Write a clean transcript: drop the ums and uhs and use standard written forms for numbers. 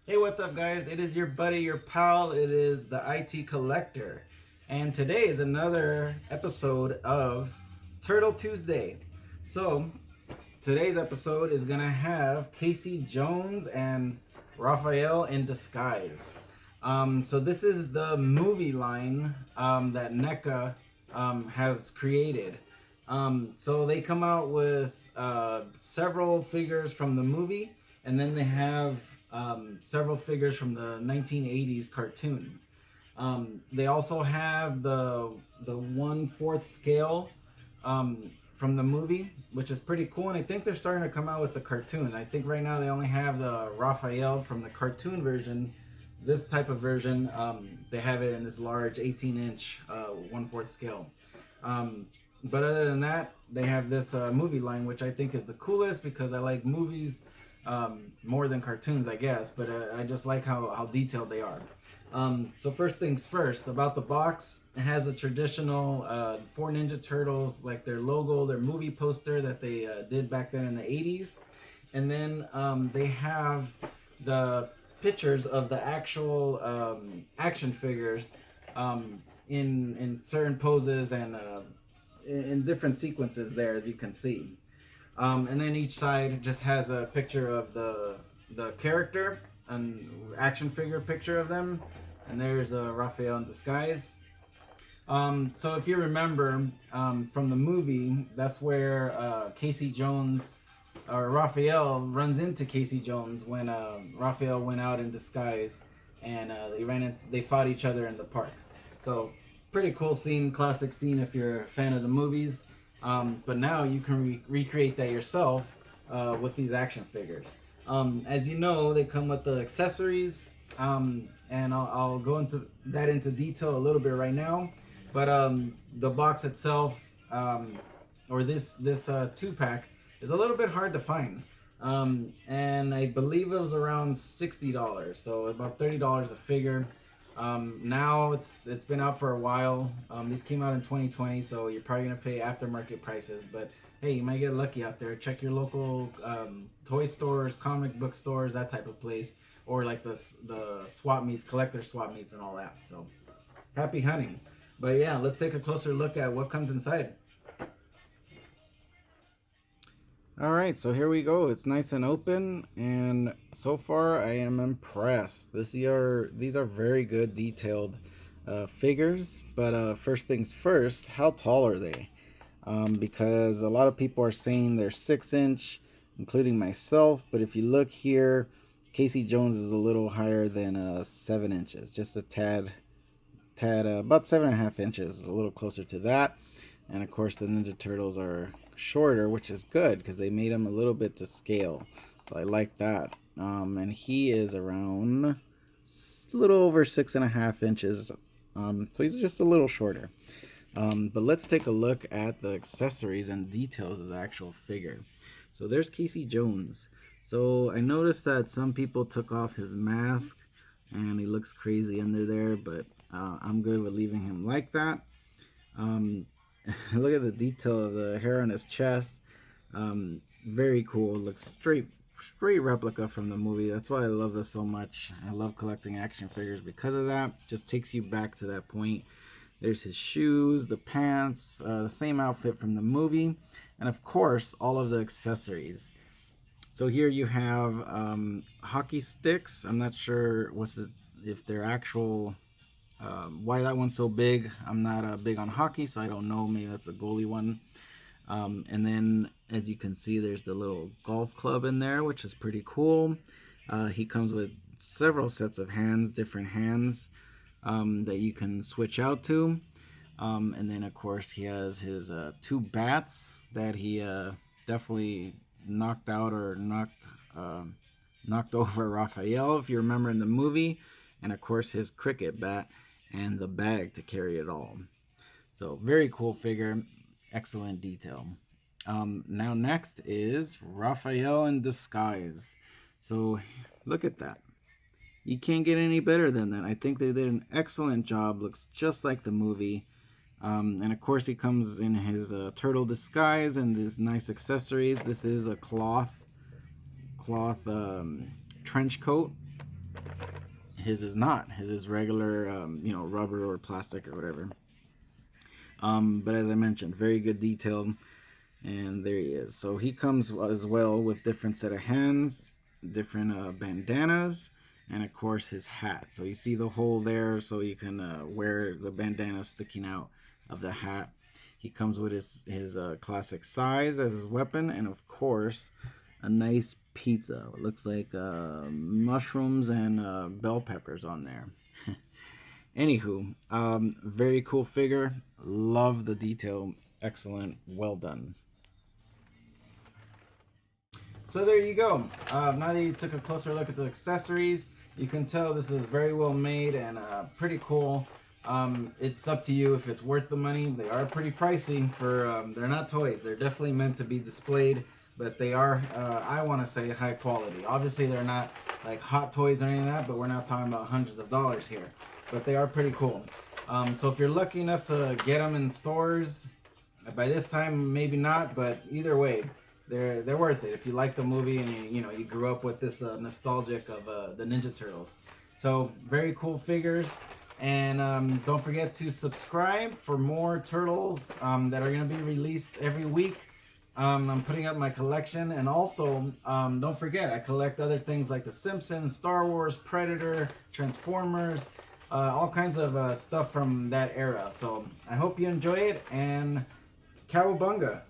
Hey, what's up, guys? It is your buddy, your pal. It is the IT Collector. And today is another episode of Turtle Tuesday. So, today's episode is going to have Casey Jones and Raphael in disguise. So, this is the movie line that NECA has created. So, they come out with several figures from the movie, and then they have several figures from the 1980s cartoon. They also have the 1/4 scale from the movie, which is pretty cool. And I think they're starting to come out with the cartoon. I think right now they only have the Raphael from the cartoon version. This type of version, they have it in this large 18-inch 1/4 scale. But other than that, they have this movie line, which I think is the coolest because I like movies more than cartoons, I guess. But I just like how detailed they are. So first things first, about the box, it has a traditional 4 Ninja Turtles, like their logo, their movie poster that they did back then in the 80s. And then they have the pictures of the actual action figures in certain poses and in different sequences there, as you can see. And then each side just has a picture of the character, an action figure picture of them, and there's Raphael in disguise. So if you remember from the movie, that's where Casey Jones or Raphael runs into Casey Jones when Raphael went out in disguise, and they fought each other in the park. So pretty cool scene, classic scene if you're a fan of the movies. But now you can recreate that yourself with these action figures. As you know, they come with the accessories, and I'll go into detail a little bit right now. But the box itself, or this 2 pack, is a little bit hard to find. And I believe it was around $60, so about $30 a figure. Now it's been out for a while. These came out in 2020, so you're probably gonna pay aftermarket prices. But hey, you might get lucky out there. Check your local toy stores, comic book stores, that type of place, or like the swap meets, collector swap meets, and all that. So happy hunting. But yeah, let's take a closer look at what comes inside. All right, so here we go. It's nice and open, and so far I am impressed. These are very good detailed figures. But first things first, how tall are they? Because a lot of people are saying they're 6 inch, including myself. But if you look here, Casey Jones is a little higher than 7 inches, just a tad about 7.5 inches, a little closer to that. And of course, the Ninja Turtles are shorter, which is good because they made them a little bit to scale. So I like that. And he is around a little over 6.5 inches. So he's just a little shorter. But let's take a look at the accessories and details of the actual figure. So there's Casey Jones. So I noticed that some people took off his mask and he looks crazy under there, but I'm good with leaving him like that. Look at the detail of the hair on his chest. Very cool. Looks straight replica from the movie. That's why I love this so much. I love collecting action figures because of that. Just takes you back to that point. There's his shoes, the pants, the same outfit from the movie, and of course all of the accessories. So here you have hockey sticks. I'm not sure if they're actual. Why that one's so big? I'm not big on hockey, so I don't know. Maybe that's a goalie one. And then, as you can see, there's the little golf club in there, which is pretty cool. He comes with several sets of hands, different hands that you can switch out to. And then, of course, he has his 2 bats that he definitely knocked out or knocked over Raphael, if you remember in the movie. And, of course, his cricket bat and the bag to carry it all. So very cool figure, excellent detail. Now next is Raphael in disguise. So look at that. You can't get any better than that. I think they did an excellent job. Looks just like the movie. And of course he comes in his turtle disguise and these nice accessories. This is a cloth trench coat. his is not. His is regular, you know, rubber or plastic or whatever. But as I mentioned, very good detail. And there he is. So he comes as well with different set of hands, different bandanas, and of course his hat. So you see the hole there, so you can wear the bandana sticking out of the hat. He comes with his classic size as his weapon, and of course a nice pizza. It looks like mushrooms and bell peppers on there. Anywho, very cool figure. Love the detail. Excellent. Well done. So there you go. Now that you took a closer look at the accessories, you can tell this is very well made and pretty cool. It's up to you if it's worth the money. They are pretty pricey for, they're not toys. They're definitely meant to be displayed, but they are, I want to say, high quality. Obviously, they're not like hot toys or anything like that, but we're not talking about hundreds of dollars here. But they are pretty cool. So if you're lucky enough to get them in stores, by this time, maybe not, but either way, they're worth it if you like the movie and you know you grew up with this nostalgic of the Ninja Turtles. So very cool figures, and don't forget to subscribe for more turtles that are going to be released every week. I'm putting up my collection, and also don't forget I collect other things like The Simpsons, Star Wars, Predator, Transformers, all kinds of stuff from that era. So I hope you enjoy it, and cowabunga!